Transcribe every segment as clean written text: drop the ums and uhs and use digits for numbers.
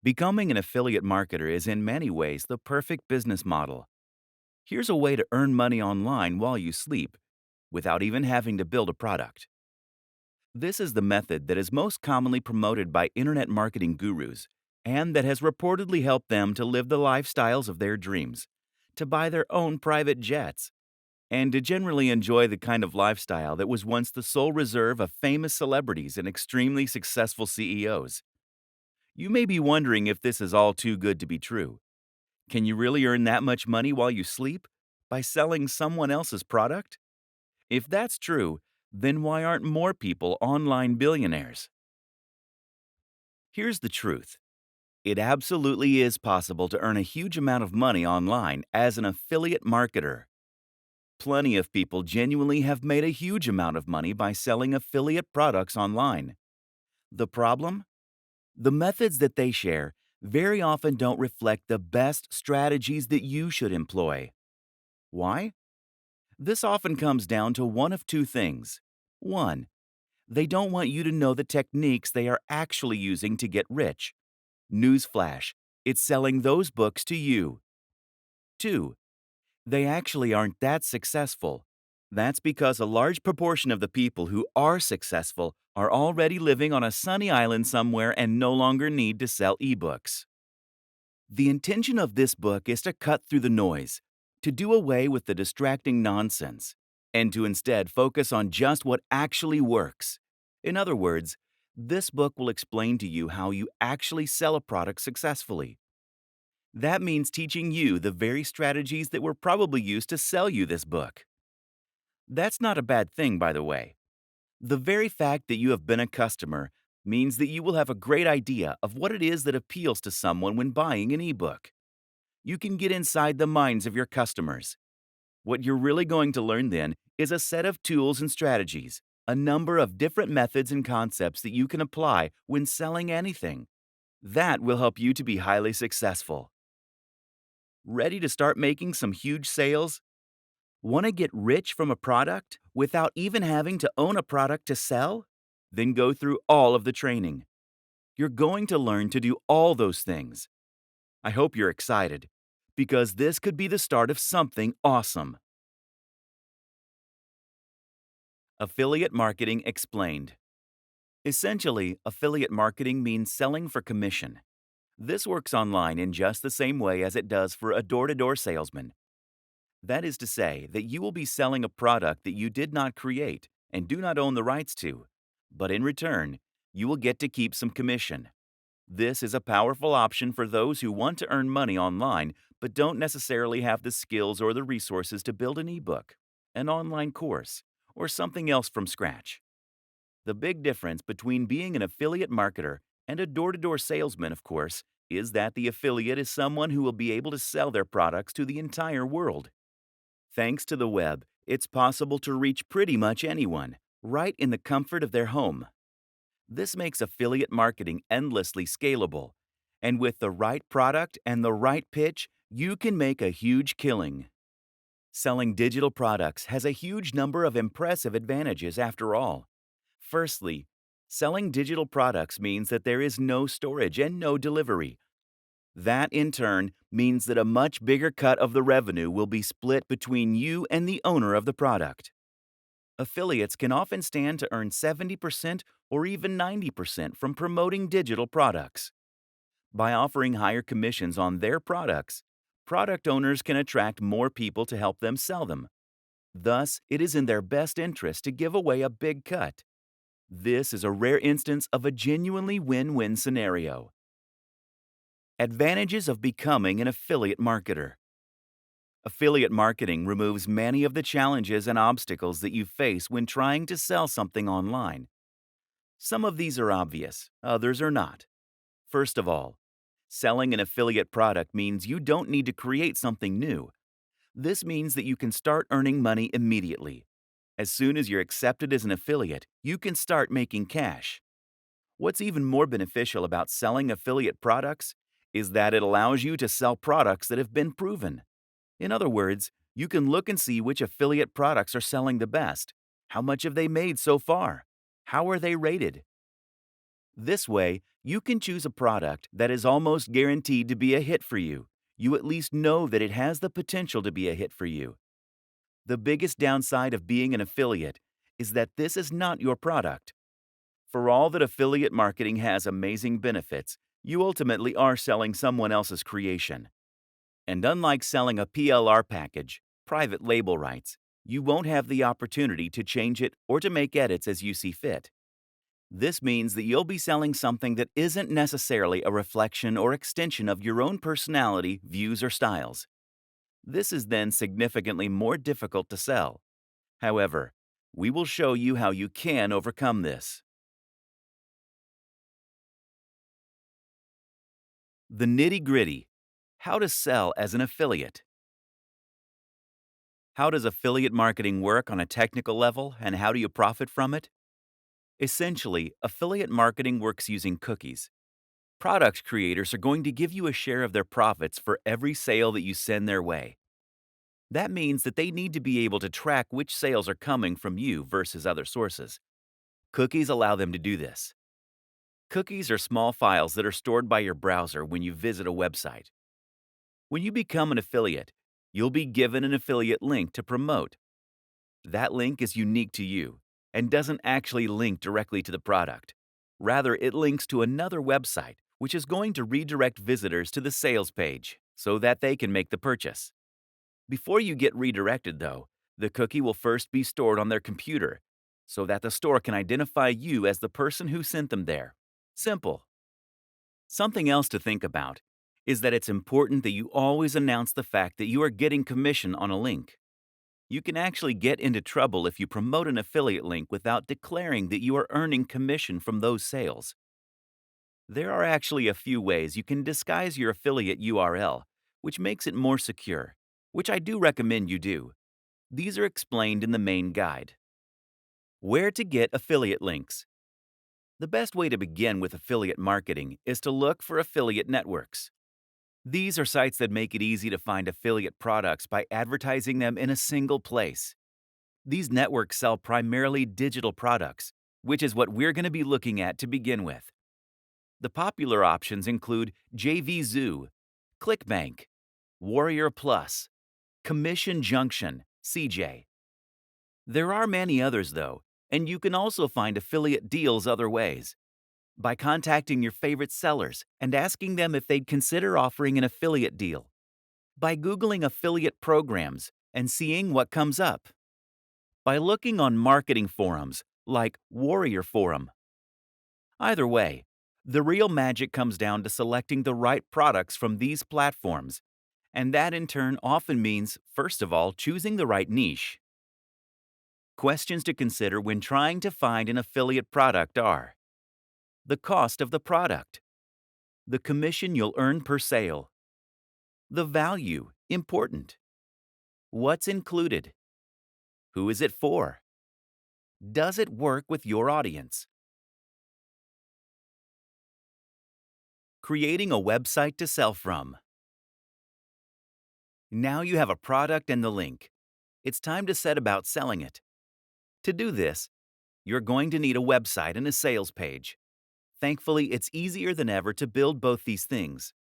Becoming an affiliate marketer is in many ways the perfect business model. Here's a way to earn money online while you sleep without even having to build a product. This is the method that is most commonly promoted by internet marketing gurus and that has reportedly helped them to live the lifestyles of their dreams, to buy their own private jets, and to generally enjoy the kind of lifestyle that was once the sole reserve of famous celebrities and extremely successful CEOs. You may be wondering if this is all too good to be true. Can you really earn that much money while you sleep? By selling someone else's product? If that's true, then why aren't more people online billionaires? Here's the truth. It absolutely is possible to earn a huge amount of money online as an affiliate marketer. Plenty of people genuinely have made a huge amount of money by selling affiliate products online. The problem? The methods that they share very often don't reflect the best strategies that you should employ. Why? This often comes down to one of two things. One, they don't want you to know the techniques they are actually using to get rich. Newsflash, it's selling those books to you. Two, they actually aren't that successful. That's because a large proportion of the people who are successful are already living on a sunny island somewhere and no longer need to sell ebooks. The intention of this book is to cut through the noise, to do away with the distracting nonsense, and to instead focus on just what actually works. In other words, this book will explain to you how you actually sell a product successfully. That means teaching you the very strategies that were probably used to sell you this book. That's not a bad thing, by the way. The very fact that you have been a customer means that you will have a great idea of what it is that appeals to someone when buying an ebook. You can get inside the minds of your customers. What you're really going to learn then is a set of tools and strategies, a number of different methods and concepts that you can apply when selling anything. That will help you to be highly successful. Ready to start making some huge sales? Want to get rich from a product without even having to own a product to sell? Then go through all of the training. You're going to learn to do all those things. I hope you're excited, because this could be the start of something awesome. Affiliate Marketing Explained. Essentially, affiliate marketing means selling for commission. This works online in just the same way as it does for a door-to-door salesman. That is to say that you will be selling a product that you did not create and do not own the rights to, but in return, you will get to keep some commission. This is a powerful option for those who want to earn money online but don't necessarily have the skills or the resources to build an ebook, an online course, or something else from scratch. The big difference between being an affiliate marketer and a door-to-door salesman, of course, is that the affiliate is someone who will be able to sell their products to the entire world. Thanks to the web, it's possible to reach pretty much anyone, right in the comfort of their home. This makes affiliate marketing endlessly scalable, and with the right product and the right pitch, you can make a huge killing. Selling digital products has a huge number of impressive advantages after all. Firstly, selling digital products means that there is no storage and no delivery. That, in turn, means that a much bigger cut of the revenue will be split between you and the owner of the product. Affiliates can often stand to earn 70% or even 90% from promoting digital products. By offering higher commissions on their products, product owners can attract more people to help them sell them. Thus, it is in their best interest to give away a big cut. This is a rare instance of a genuinely win-win scenario. Advantages of becoming an affiliate marketer. Affiliate marketing removes many of the challenges and obstacles that you face when trying to sell something online. Some of these are obvious, others are not. First of all, selling an affiliate product means you don't need to create something new. This means that you can start earning money immediately. As soon as you're accepted as an affiliate, you can start making cash. What's even more beneficial about selling affiliate products is that it allows you to sell products that have been proven. In other words, you can look and see which affiliate products are selling the best. How much have they made so far? How are they rated? This way, You can choose a product that is almost guaranteed to be a hit for you. You at least know that it has the potential to be a hit for you. The biggest downside of being an affiliate is that this is not your product. For all that affiliate marketing has amazing benefits, you ultimately are selling someone else's creation. And unlike selling a PLR package, private label rights, you won't have the opportunity to change it or to make edits as you see fit. This means that you'll be selling something that isn't necessarily a reflection or extension of your own personality, views, or styles. This is then significantly more difficult to sell. However, we will show you how you can overcome this. The nitty-gritty. How to sell as an affiliate. How does affiliate marketing work on a technical level, and how do you profit from it? Essentially, affiliate marketing works using cookies. Product creators are going to give you a share of their profits for every sale that you send their way. That means that they need to be able to track which sales are coming from you versus other sources. Cookies allow them to do this. Cookies are small files that are stored by your browser when you visit a website. When you become an affiliate, you'll be given an affiliate link to promote. That link is unique to you and doesn't actually link directly to the product. Rather, it links to another website, which is going to redirect visitors to the sales page so that they can make the purchase. Before you get redirected, though, the cookie will first be stored on their computer so that the store can identify you as the person who sent them there. Simple. Something else to think about is that it's important that you always announce the fact that you are getting commission on a link. You can actually get into trouble if you promote an affiliate link without declaring that you are earning commission from those sales. There are actually a few ways you can disguise your affiliate URL, which makes it more secure, which I do recommend you do. These are explained in the main guide. Where to get affiliate links. The best way to begin with affiliate marketing is to look for affiliate networks. These are sites that make it easy to find affiliate products by advertising them in a single place. These networks sell primarily digital products, which is what we're going to be looking at to begin with. The popular options include JVZoo, ClickBank, Warrior Plus, Commission Junction, CJ. There are many others, though, and you can also find affiliate deals other ways. By contacting your favorite sellers and asking them if they'd consider offering an affiliate deal. By Googling affiliate programs and seeing what comes up. By looking on marketing forums like Warrior Forum. Either way, the real magic comes down to selecting the right products from these platforms, and that in turn often means, first of all, choosing the right niche. Questions to consider when trying to find an affiliate product are: the cost of the product, the commission you'll earn per sale, the value, important, what's included, who is it for, does it work with your audience? Creating a website to sell from. Now you have a product and the link. It's time to set about selling it. To do this, you're going to need a website and a sales page. Thankfully, it's easier than ever to build both these things.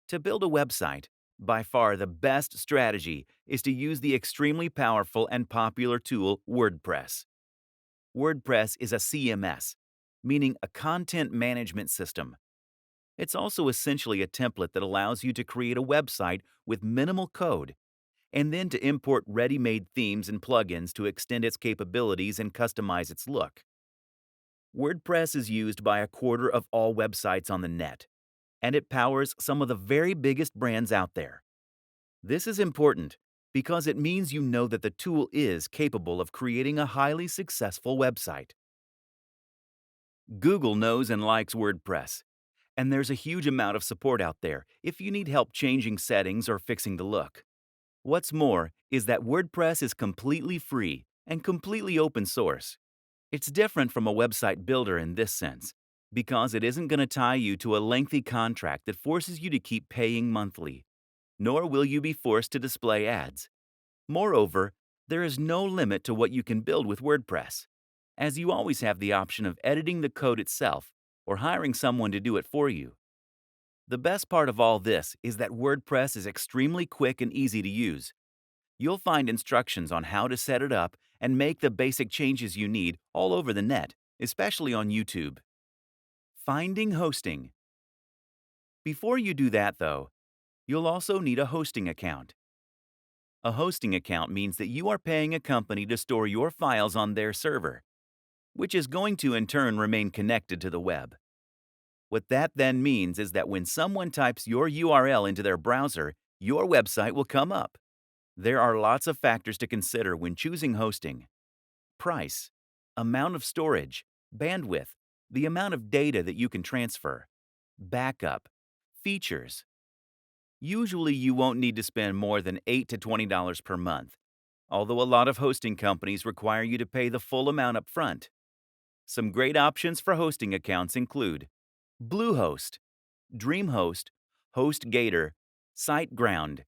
To build a website, by far the best strategy is to use the extremely powerful and popular tool WordPress. WordPress is a CMS, meaning a content management system. It's also essentially a template that allows you to create a website with minimal code, and then to import ready-made themes and plugins to extend its capabilities and customize its look. WordPress is used by a quarter of all websites on the net, and it powers some of the very biggest brands out there. This is important because it means you know that the tool is capable of creating a highly successful website. Google knows and likes WordPress, and there's a huge amount of support out there if you need help changing settings or fixing the look. What's more is that WordPress is completely free and completely open source. It's different from a website builder in this sense, because it isn't going to tie you to a lengthy contract that forces you to keep paying monthly, nor will you be forced to display ads. Moreover, there is no limit to what you can build with WordPress, as you always have the option of editing the code itself or hiring someone to do it for you. The best part of all this is that WordPress is extremely quick and easy to use. You'll find instructions on how to set it up and make the basic changes you need all over the net, especially on YouTube. Finding hosting. Before you do that, though, you'll also need a hosting account. A hosting account means that you are paying a company to store your files on their server, which is going to in turn remain connected to the web. What that then means is that when someone types your URL into their browser, your website will come up. There are lots of factors to consider when choosing hosting: price, amount of storage, bandwidth, the amount of data that you can transfer, backup, features. Usually, you won't need to spend more than $8 to $20 per month, although a lot of hosting companies require you to pay the full amount up front. Some great options for hosting accounts include Bluehost, DreamHost, HostGator, SiteGround.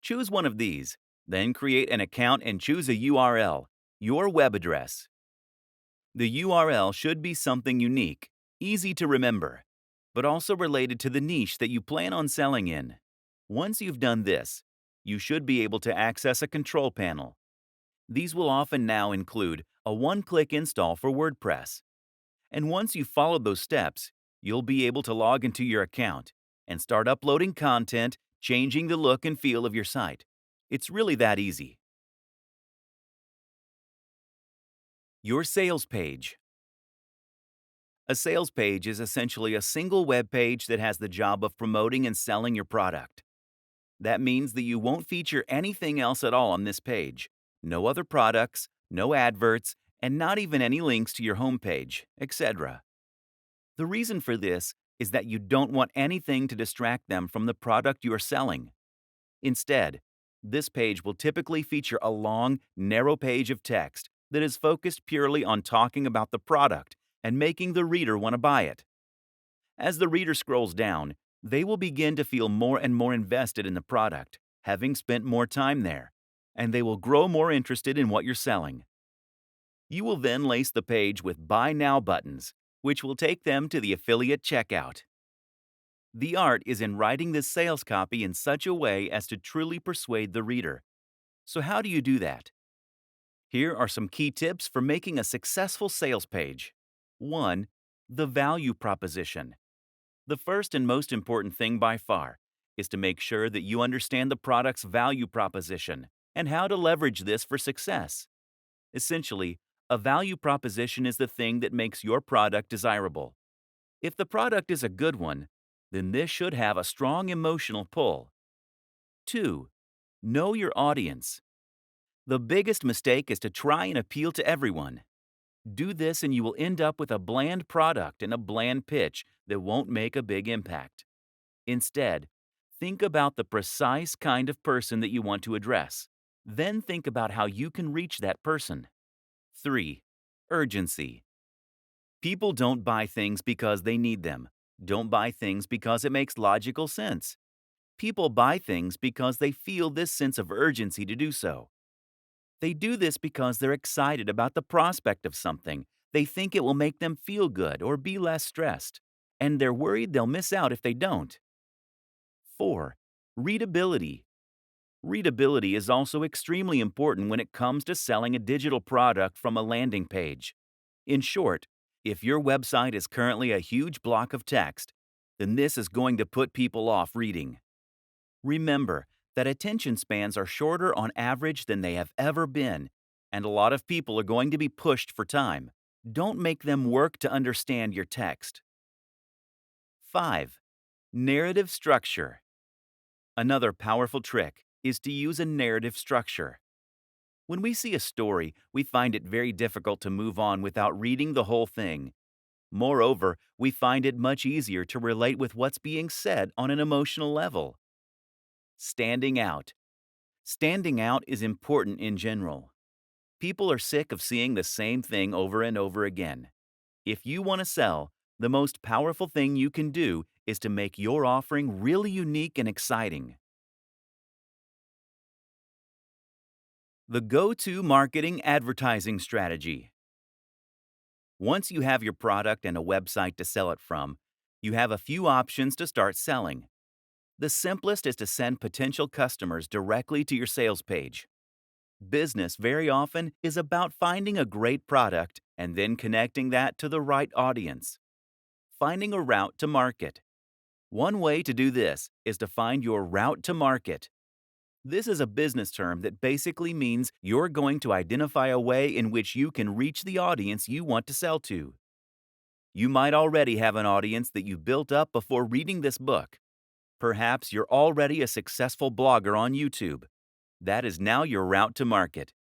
Choose one of these, then create an account and choose a URL, your web address. The URL should be something unique, easy to remember, but also related to the niche that you plan on selling in. Once you've done this, you should be able to access a control panel. These will often now include a one-click install for WordPress. And once you've followed those steps, you'll be able to log into your account and start uploading content, changing the look and feel of your site. It's really that easy. Your sales page. A sales page is essentially a single web page that has the job of promoting and selling your product. That means that you won't feature anything else at all on this page. No other products, no adverts, and not even any links to your homepage, etc. The reason for this is that you don't want anything to distract them from the product you are selling. Instead, this page will typically feature a long, narrow page of text that is focused purely on talking about the product and making the reader want to buy it. As the reader scrolls down, they will begin to feel more and more invested in the product, having spent more time there, and they will grow more interested in what you're selling. You will then lace the page with Buy Now buttons, which will take them to the affiliate checkout. The art is in writing this sales copy in such a way as to truly persuade the reader. So how do you do that? Here are some key tips for making a successful sales page. 1. The value proposition. The first and most important thing by far is to make sure that you understand the product's value proposition and how to leverage this for success. Essentially, a value proposition is the thing that makes your product desirable. If the product is a good one, then this should have a strong emotional pull. 2. Know your audience. The biggest mistake is to try and appeal to everyone. Do this and you will end up with a bland product and a bland pitch that won't make a big impact. Instead, think about the precise kind of person that you want to address. Then think about how you can reach that person. 3. Urgency. People don't buy things because they need them. Don't buy things because it makes logical sense. People buy things because they feel this sense of urgency to do so. They do this because they're excited about the prospect of something. They think it will make them feel good or be less stressed, and they're worried they'll miss out if they don't. 4. Readability. Readability is also extremely important when it comes to selling a digital product from a landing page. In short, if your website is currently a huge block of text, then this is going to put people off reading. Remember that attention spans are shorter on average than they have ever been, and a lot of people are going to be pushed for time. Don't make them work to understand your text. 5. Narrative structure. Another powerful trick is to use a narrative structure. When we see a story, we find it very difficult to move on without reading the whole thing. Moreover, we find it much easier to relate with what's being said on an emotional level. Standing out. Standing out is important in general. People are sick of seeing the same thing over and over again. If you want to sell, the most powerful thing you can do is to make your offering really unique and exciting. The go-to marketing advertising strategy. Once you have your product and a website to sell it from, you have a few options to start selling. The simplest is to send potential customers directly to your sales page. Business very often is about finding a great product and then connecting that to the right audience. Finding a route to market. One way to do this is to find your route to market. This is a business term that basically means you're going to identify a way in which you can reach the audience you want to sell to. You might already have an audience that you built up before reading this book. Perhaps you're already a successful blogger on YouTube. That is now your route to market,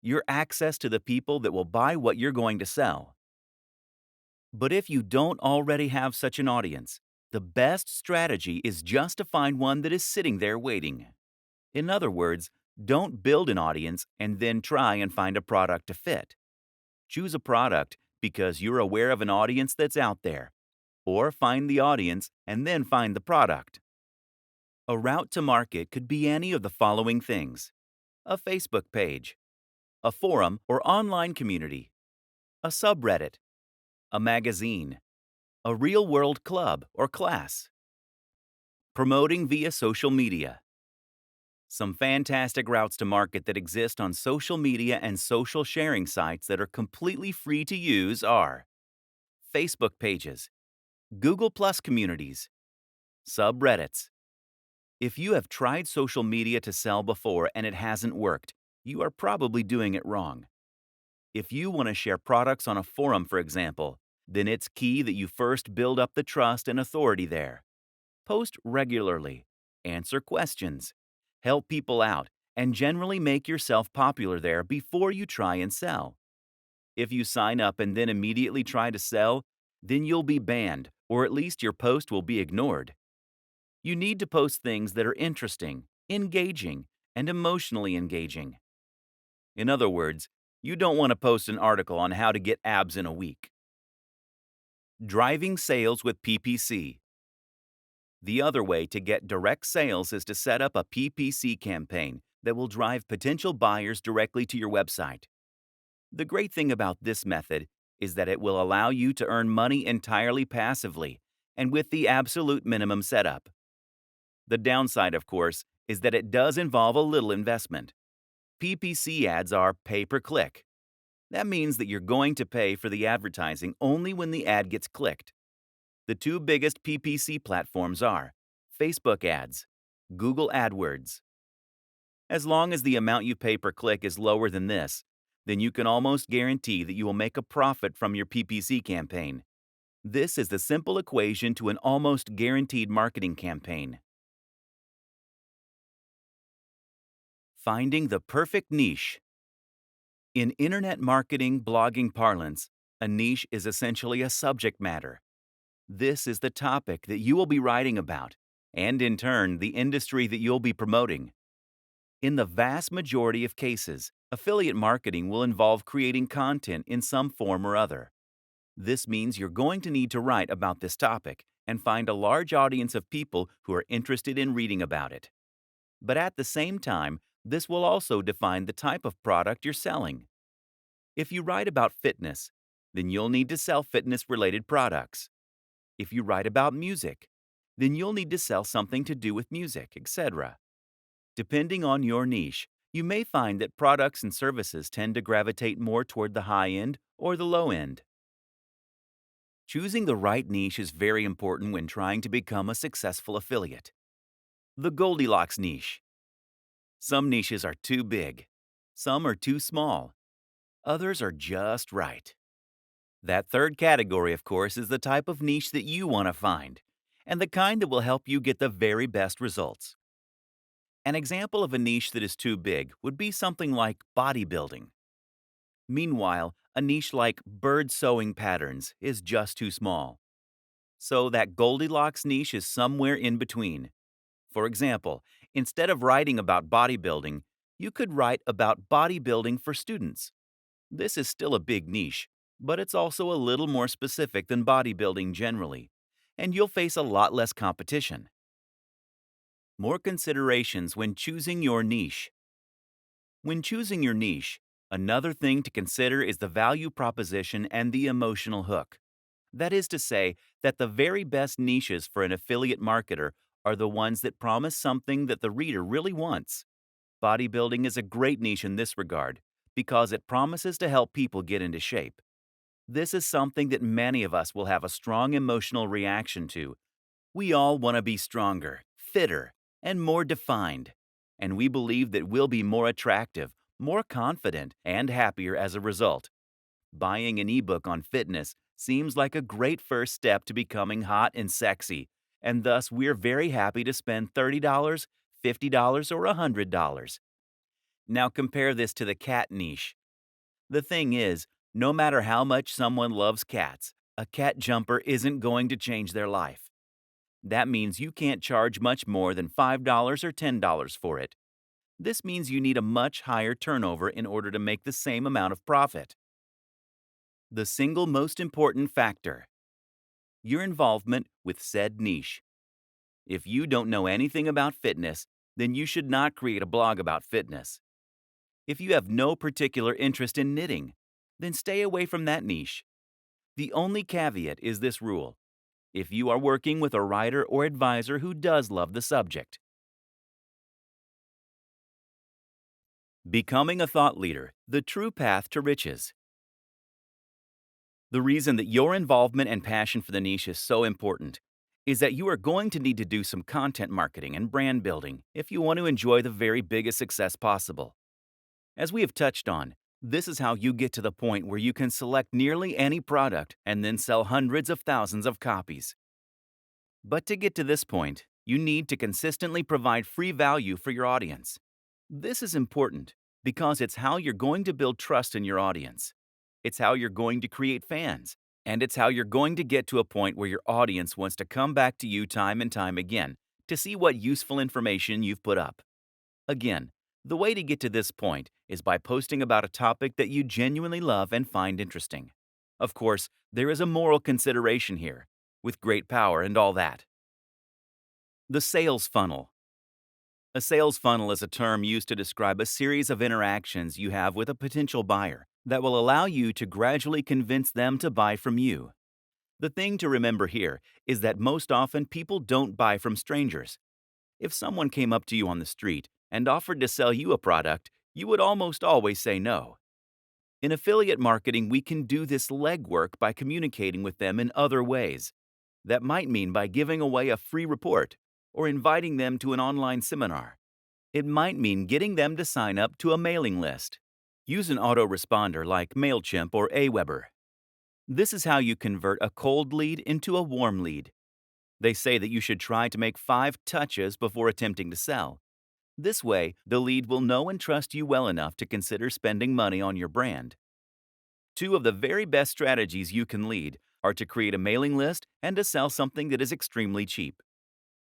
your access to the people that will buy what you're going to sell. But if you don't already have such an audience, the best strategy is just to find one that is sitting there waiting. In other words, don't build an audience and then try and find a product to fit. Choose a product because you're aware of an audience that's out there, or find the audience and then find the product. A route to market could be any of the following things: a Facebook page, a forum or online community, a subreddit, a magazine, a real-world club or class. Promoting via social media. Some fantastic routes to market that exist on social media and social sharing sites that are completely free to use are Facebook pages, Google Plus communities, subreddits. If you have tried social media to sell before and it hasn't worked, you are probably doing it wrong. If you want to share products on a forum, for example, then it's key that you first build up the trust and authority there. Post regularly, answer questions, help people out, and generally make yourself popular there before you try and sell. If you sign up and then immediately try to sell, then you'll be banned, or at least your post will be ignored. You need to post things that are interesting, engaging, and emotionally engaging. In other words, you don't want to post an article on how to get abs in a week. Driving sales with PPC. The other way to get direct sales is to set up a PPC campaign that will drive potential buyers directly to your website. The great thing about this method is that it will allow you to earn money entirely passively and with the absolute minimum setup. The downside, of course, is that it does involve a little investment. PPC ads are pay-per-click. That means that you're going to pay for the advertising only when the ad gets clicked. The two biggest PPC platforms are Facebook ads, Google AdWords. As long as the amount you pay per click is lower than this, then you can almost guarantee that you will make a profit from your PPC campaign. This is the simple equation to an almost guaranteed marketing campaign. Finding the perfect niche. In internet marketing blogging parlance, a niche is essentially a subject matter. This is the topic that you will be writing about, and in turn, the industry that you'll be promoting. In the vast majority of cases, affiliate marketing will involve creating content in some form or other. This means you're going to need to write about this topic and find a large audience of people who are interested in reading about it. But at the same time, this will also define the type of product you're selling. If you write about fitness, then you'll need to sell fitness-related products. If you write about music, then you'll need to sell something to do with music, etc. Depending on your niche, you may find that products and services tend to gravitate more toward the high end or the low end. Choosing the right niche is very important when trying to become a successful affiliate. The Goldilocks niche. Some niches are too big. Some are too small. Others are just right. That third category, of course, is the type of niche that you want to find, and the kind that will help you get the very best results. An example of a niche that is too big would be something like bodybuilding. Meanwhile, a niche like bird sewing patterns is just too small. So that Goldilocks niche is somewhere in between. For example, instead of writing about bodybuilding, you could write about bodybuilding for students. This is still a big niche, but it's also a little more specific than bodybuilding generally, and you'll face a lot less competition. More considerations when choosing your niche. When choosing your niche, Another thing to consider is the value proposition and the emotional hook. That is to say, that the very best niches for an affiliate marketer are the ones that promise something that the reader really wants. Bodybuilding is a great niche in this regard because it promises to help people get into shape. This is something that many of us will have a strong emotional reaction to. We all want to be stronger, fitter, and more defined. And we believe that we'll be more attractive, more confident, and happier as a result. Buying an ebook on fitness seems like a great first step to becoming hot and sexy, and thus we're very happy to spend $30, $50, or $100. Now compare this to the cat niche. The thing is, no matter how much someone loves cats, a cat jumper isn't going to change their life. That means you can't charge much more than $5 or $10 for it. This means you need a much higher turnover in order to make the same amount of profit. The single most important factor: your involvement with said niche. If you don't know anything about fitness, then you should not create a blog about fitness. If you have no particular interest in knitting, then stay away from that niche. The only caveat is this rule: if you are working with a writer or advisor who does love the subject. Becoming a thought leader, the true path to riches. The reason that your involvement and passion for the niche is so important is that you are going to need to do some content marketing and brand building if you want to enjoy the very biggest success possible. As we have touched on, this is how you get to the point where you can select nearly any product and then sell hundreds of thousands of copies. But to get to this point, you need to consistently provide free value for your audience. This is important because it's how you're going to build trust in your audience. It's how you're going to create fans, and it's how you're going to get to a point where your audience wants to come back to you time and time again to see what useful information you've put up. Again, the way to get to this point is by posting about a topic that you genuinely love and find interesting. Of course, there is a moral consideration here, with great power and all that. The sales funnel. A sales funnel is a term used to describe a series of interactions you have with a potential buyer that will allow you to gradually convince them to buy from you. The thing to remember here is that most often people don't buy from strangers. If someone came up to you on the street and offered to sell you a product, you would almost always say no. In affiliate marketing, we can do this legwork by communicating with them in other ways. That might mean by giving away a free report or inviting them to an online seminar. It might mean getting them to sign up to a mailing list. Use an autoresponder like MailChimp or Aweber. This is how you convert a cold lead into a warm lead. They say that you should try to make 5 touches before attempting to sell. This way, the lead will know and trust you well enough to consider spending money on your brand. 2 of the very best strategies you can lead are to create a mailing list and to sell something that is extremely cheap.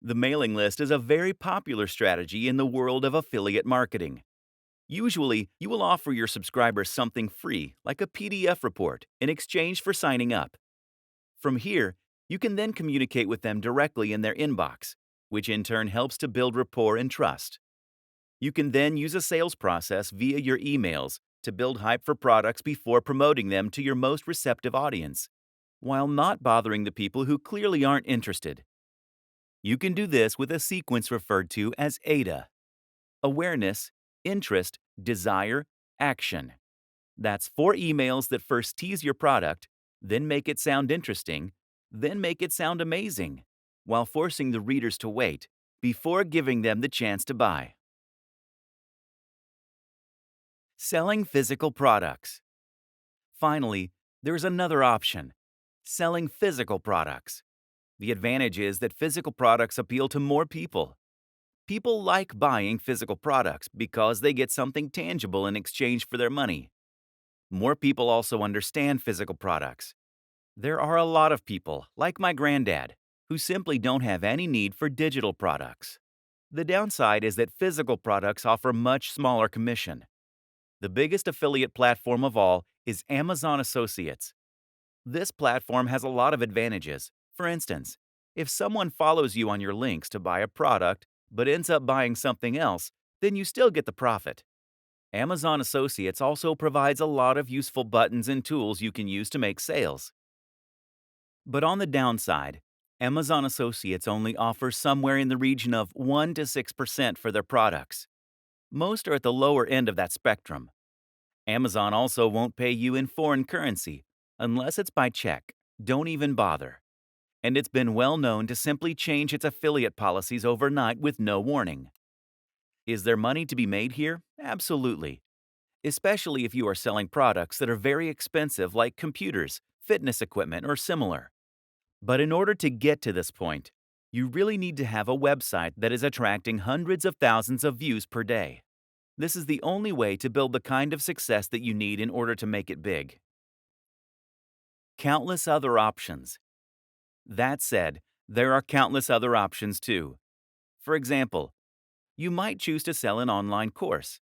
The mailing list is a very popular strategy in the world of affiliate marketing. Usually, you will offer your subscribers something free, like a PDF report, in exchange for signing up. From here, you can then communicate with them directly in their inbox, which in turn helps to build rapport and trust. You can then use a sales process via your emails to build hype for products before promoting them to your most receptive audience, while not bothering the people who clearly aren't interested. You can do this with a sequence referred to as AIDA: awareness, interest, desire, action. That's 4 emails that first tease your product, then make it sound interesting, then make it sound amazing, while forcing the readers to wait before giving them the chance to buy. Selling physical products. Finally, there's another option: selling physical products. The advantage is that physical products appeal to more people. People like buying physical products because they get something tangible in exchange for their money. More people also understand physical products. There are a lot of people, like my granddad, who simply don't have any need for digital products. The downside is that physical products offer much smaller commission. The biggest affiliate platform of all is Amazon Associates. This platform has a lot of advantages. For instance, if someone follows you on your links to buy a product but ends up buying something else, then you still get the profit. Amazon Associates also provides a lot of useful buttons and tools you can use to make sales. But on the downside, Amazon Associates only offers somewhere in the region of 1 to 6% for their products. Most are at the lower end of that spectrum. Amazon also won't pay you in foreign currency unless it's by check. Don't even bother. And it's been well known to simply change its affiliate policies overnight with no warning. Is there money to be made here? Absolutely. Especially if you are selling products that are very expensive like computers, fitness equipment, or similar. But in order to get to this point, you really need to have a website that is attracting hundreds of thousands of views per day. This is the only way to build the kind of success that you need in order to make it big. Countless other options. That said, there are countless other options too. For example, you might choose to sell an online course.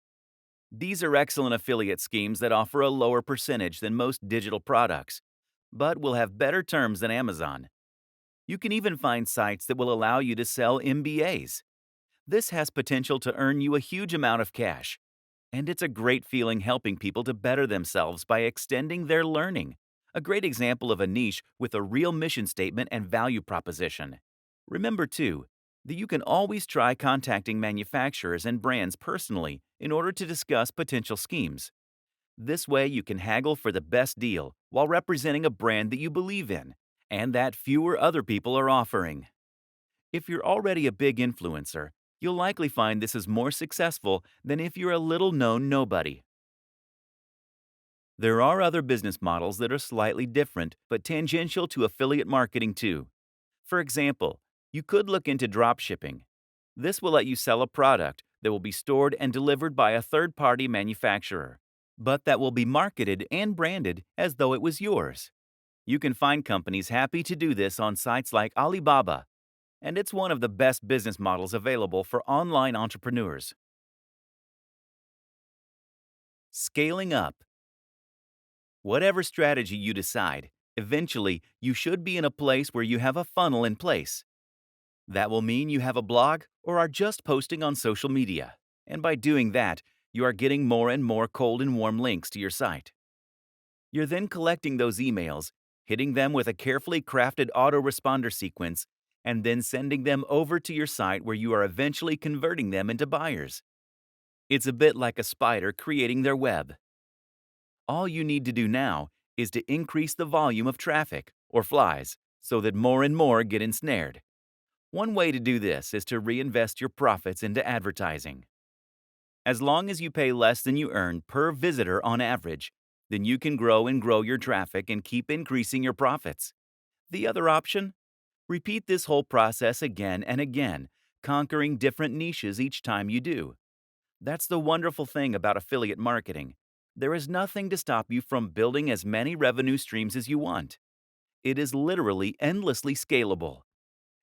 These are excellent affiliate schemes that offer a lower percentage than most digital products, but will have better terms than Amazon. You can even find sites that will allow you to sell MBAs. This has potential to earn you a huge amount of cash, and it's a great feeling helping people to better themselves by extending their learning. A great example of a niche with a real mission statement and value proposition. Remember, too, that you can always try contacting manufacturers and brands personally in order to discuss potential schemes. This way, you can haggle for the best deal while representing a brand that you believe in and that fewer other people are offering. If you're already a big influencer, you'll likely find this is more successful than if you're a little known nobody. There are other business models that are slightly different but tangential to affiliate marketing too. For example, you could look into drop shipping. This will let you sell a product that will be stored and delivered by a third-party manufacturer, but that will be marketed and branded as though it was yours. You can find companies happy to do this on sites like Alibaba, and it's one of the best business models available for online entrepreneurs. Scaling up. Whatever strategy you decide, eventually you should be in a place where you have a funnel in place. That will mean you have a blog or are just posting on social media. And by doing that, you are getting more and more cold and warm links to your site. You're then collecting those emails, hitting them with a carefully crafted autoresponder sequence, and then sending them over to your site where you are eventually converting them into buyers. It's a bit like a spider creating their web. All you need to do now is to increase the volume of traffic, or flies, so that more and more get ensnared. One way to do this is to reinvest your profits into advertising. As long as you pay less than you earn per visitor on average, then you can grow and grow your traffic and keep increasing your profits. The other option? Repeat this whole process again and again, conquering different niches each time you do. That's the wonderful thing about affiliate marketing. There is nothing to stop you from building as many revenue streams as you want. It is literally endlessly scalable.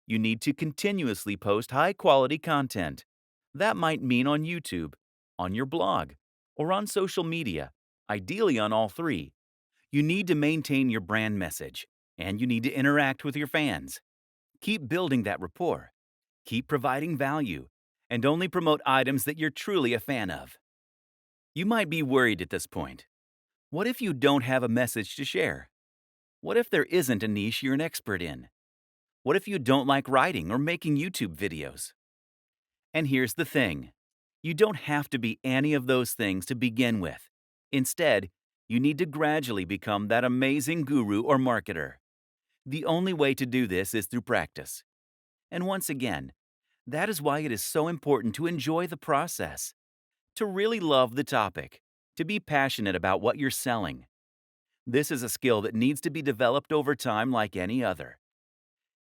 You need to continuously post high-quality content. That might mean on YouTube, on your blog, or on social media, ideally on all three. You need to maintain your brand message, and you need to interact with your fans. Keep building that rapport. Keep providing value, and only promote items that you're truly a fan of. You might be worried at this point. What if you don't have a message to share? What if there isn't a niche you're an expert in? What if you don't like writing or making YouTube videos? And here's the thing. You don't have to be any of those things to begin with. Instead, you need to gradually become that amazing guru or marketer. The only way to do this is through practice. And once again, that is why it is so important to enjoy the process, to really love the topic, to be passionate about what you're selling. This is a skill that needs to be developed over time like any other.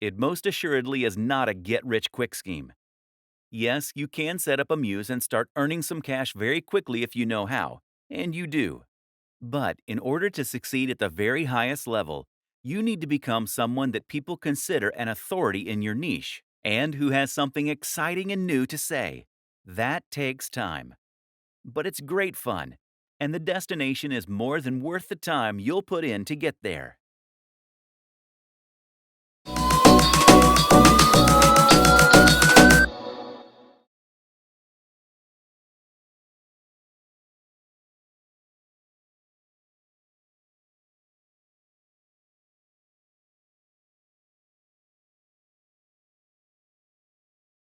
It most assuredly is not a get-rich-quick scheme. Yes, you can set up a muse and start earning some cash very quickly if you know how, and you do. But in order to succeed at the very highest level, you need to become someone that people consider an authority in your niche and who has something exciting and new to say. That takes time. But it's great fun, and the destination is more than worth the time you'll put in to get there.